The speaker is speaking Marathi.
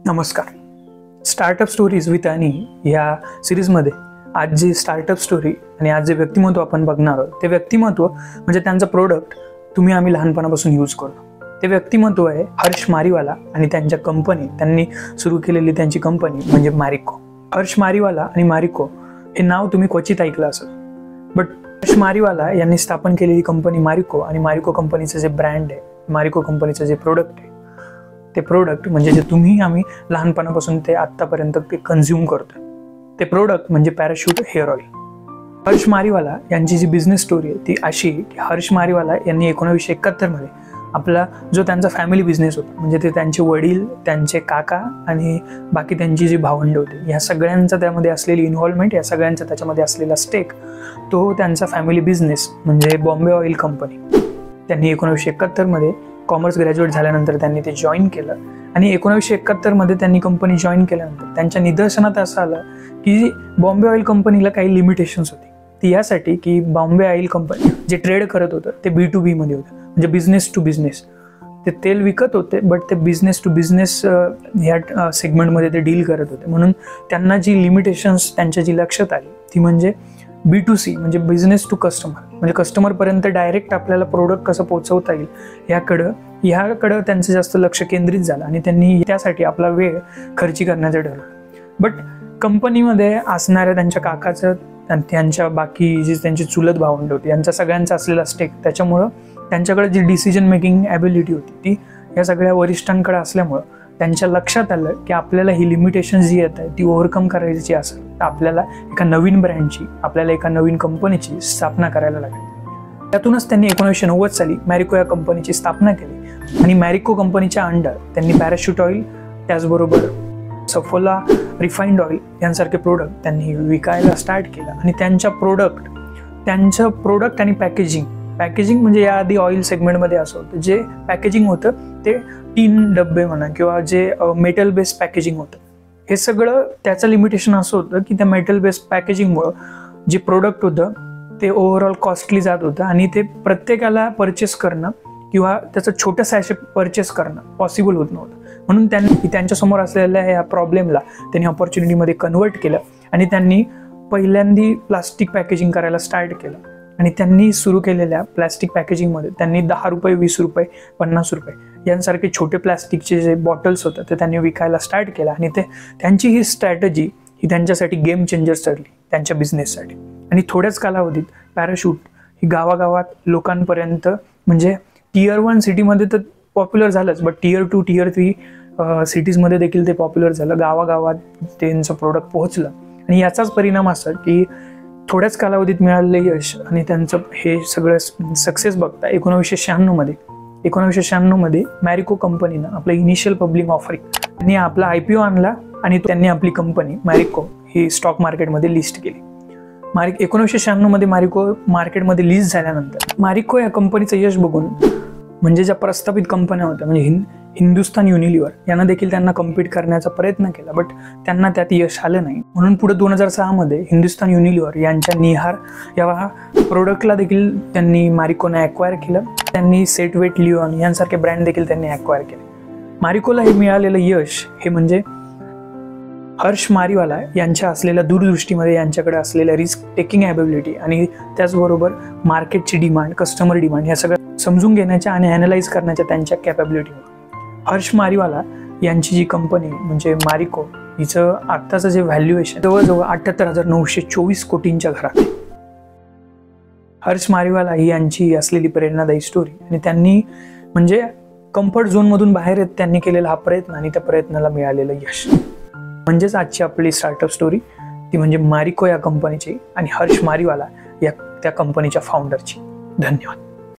नमस्कार. स्टार्टअप स्टोरीज विथ अनी या सिरीजमध्ये आज जी स्टार्टअप स्टोरी आणि आज जे व्यक्तिमत्व आपण बघणार आहोत ते व्यक्तिमत्व म्हणजे त्यांचं प्रोडक्ट आम्ही लहानपणापासून यूज करतो. ते व्यक्तिमत्व आहे हर्ष मारीवाला आणि त्यांच्या कंपनी त्यांनी सुरू केलेली त्यांची कंपनी म्हणजे मॅरिको. हर्ष मारीवाला आणि मॅरिको हे नाव तुम्ही क्वचित ऐकलं असेल, बट हर्ष मारीवाला यांनी स्थापन केलेली कंपनी मॅरिको आणि मॅरिको कंपनीचं जे ब्रँड आहे, मॅरिको कंपनीचं जे प्रोडक्ट आहे, ते प्रोडक्ट म्हणजे जे आम्ही लहानपणापासून ते आत्तापर्यंत ते कन्झ्युम करतो, ते प्रोडक्ट म्हणजे parachute hair oil. Harsh Mariwala यांची जी बिझनेस स्टोरी आहे ती अशी की हर्ष मारीवाला यांनी 1971 मध्ये आपला जो त्यांचा फॅमिली बिझनेस होता, म्हणजे ते त्यांचे वडील, त्यांचे काका आणि बाकी त्यांची जी भावंड होती, ह्या सगळ्यांचा त्यामध्ये असलेली इन्व्हॉल्वमेंट, या सगळ्यांचा त्याच्यामध्ये असलेला स्टेक, तो त्यांचा फॅमिली बिझनेस म्हणजे बॉम्बे ऑइल कंपनी त्यांनी 1971 मध्ये कॉमर्स ग्रॅज्युएट झाल्यानंतर त्यांनी ते जॉईन केलं. आणि 1971 मध्ये त्यांनी कंपनी जॉईन केल्यानंतर त्यांच्या निदर्शनात असं आलं की बॉम्बे ऑइल कंपनीला काही लिमिटेशन्स होती. ती यासाठी की बॉम्बे ऑइल कंपनी जे ट्रेड करत होतं ते B2B मध्ये होतं, म्हणजे बिझनेस टू बिझनेस. ते तेल विकत होते बट ते बिझनेस टू बिझनेस ह्या सेगमेंटमध्ये ते डील करत होते. म्हणून त्यांना जी लिमिटेशन्स त्यांच्या जी लक्षात आली ती म्हणजे B2C म्हणजे बिझनेस टू कस्टमर, म्हणजे कस्टमरपर्यंत डायरेक्ट आपल्याला प्रोडक्ट कसं पोहोचवता येईल ह्याकडं त्यांचं जास्त लक्ष केंद्रित झालं आणि त्यांनी त्यासाठी आपला वेळ खर्ची करण्याचं ठरवलं. बट कंपनीमध्ये असणाऱ्या त्यांच्या काकाचं, त्यांच्या बाकी जी त्यांची चुलत भावंड होती, यांचा सगळ्यांचा असलेला स्टेक, त्याच्यामुळं त्यांच्याकडे जी डिसिजन मेकिंग ॲबिलिटी होती ती या सगळ्या वरिष्ठांकडे असल्यामुळं त्यांच्या लक्षात आलं की आपल्याला ही लिमिटेशन जी येत आहे ती ओव्हरकम करायची असेल तर आपल्याला एका नवीन ब्रँडची, आपल्याला एका नवीन कंपनीची स्थापना करायला लागेल. त्यातूनच त्यांनी 1990 साली मॅरिको या कंपनीची स्थापना केली आणि मॅरिको कंपनीच्या अंडर त्यांनी पॅराशूट ऑइल, त्याचबरोबर सफोला रिफाईंड ऑइल यांसारखे प्रोडक्ट त्यांनी विकायला स्टार्ट केलं. आणि त्यांचं प्रोडक्ट आणि पॅकेजिंग म्हणजे याआधी ऑइल सेगमेंटमध्ये असं होतं, जे पॅकेजिंग होतं ते टीन डब्बे म्हणा किंवा जे मेटल बेस्ड पॅकेजिंग होतं, हे सगळं त्याचं लिमिटेशन असं होतं की त्या मेटल बेस्ड पॅकेजिंगमुळं जे प्रोडक्ट होतं ते ओव्हरऑल कॉस्टली जात होतं आणि ते प्रत्येकाला परचेस करणं किंवा त्याचं छोटं सॅशे परचेस करणं पॉसिबल होत नव्हतं. म्हणून त्यांनी त्यांच्यासमोर असलेल्या या प्रॉब्लेमला त्यांनी ऑपॉर्च्युनिटीमध्ये कन्वर्ट केलं आणि त्यांनी पहिल्यांदा प्लास्टिक पॅकेजिंग करायला स्टार्ट केलं. आणि त्यांनी सुरू केलेल्या प्लॅस्टिक पॅकेजिंगमध्ये त्यांनी 10 रुपये, 20 रुपये, 50 रुपये यांसारखे छोटे प्लॅस्टिकचे जे बॉटल्स होतं ते त्यांनी विकायला स्टार्ट केलं. आणि त्यांची ही स्ट्रॅटजी ही त्यांच्यासाठी गेम चेंजर्स ठरली त्यांच्या बिझनेससाठी. आणि थोड्याच कालावधीत पॅराशूट ही गावागावात लोकांपर्यंत, म्हणजे Tier 1 सिटीमध्ये तर पॉप्युलर झालंच, बट Tier 2, Tier 3 सिटीजमध्ये देखील ते पॉप्युलर झालं. गावागावात त्यांचं प्रोडक्ट पोहोचलं आणि याचाच परिणाम असा की थोड्याच कालावधीत मिळालेलं यश आणि त्यांचं हे सगळं सक्सेस बघता 1996 मध्ये मॅरिको कंपनीनं आपलं इनिशियल पब्लिक ऑफरिंग, त्यांनी आपला IPO आणला आणि त्यांनी आपली कंपनी मॅरिको ही स्टॉक मार्केटमध्ये लिस्ट केली. 1996 मध्ये मॅरिको मार्केटमध्ये लिस्ट झाल्यानंतर मॅरिको या कंपनीचं यश बघून, म्हणजे ज्या प्रस्थापित कंपन्या होत्या म्हणजे हिंदुस्तान युनिलिव्हर यांना देखील त्यांना कम्पीट करण्याचा प्रयत्न केला, बट त्यांना त्यात यश आलं नाही. म्हणून पुढे 2006 मध्ये हिंदुस्तान युनिलिव्हर यांच्या निहार या प्रोडक्टला देखील त्यांनी मॅरिकोने ॲक्वायर केलं. त्यांनी सेट वेट लिओन यांसारखे ब्रँड देखील त्यांनी ॲक्वायर केले. मॅरिकोला हे मिळालेलं यश हे म्हणजे हर्ष मारीवाला यांच्या असलेल्या दूरदृष्टीमध्ये, यांच्याकडे असलेल्या रिस्क टेकिंग ॲबिलिटी आणि त्याचबरोबर मार्केटची डिमांड, कस्टमर डिमांड या सगळ्या समजून घेण्याच्या आणि ॲनालाइज करण्याच्या त्यांच्या कॅपॅबिलिटीमुळे हर्ष मारीवाला यांची जी कंपनी म्हणजे मॅरिको हिचं आत्ताचं जे व्हॅल्युएशन जवळजवळ 78,924 कोटींच्या घरात. हर्ष मारीवाला ही यांची असलेली प्रेरणादायी स्टोरी आणि त्यांनी म्हणजे कम्फर्ट झोनमधून बाहेर येत त्यांनी केलेला हा प्रयत्न आणि त्या प्रयत्नाला मिळालेलं यश, म्हणजेच आजची आपली स्टार्टअप स्टोरी ती म्हणजे मॅरिको या कंपनीची आणि हर्ष मारीवाला या त्या कंपनीच्या फाउंडरची. धन्यवाद.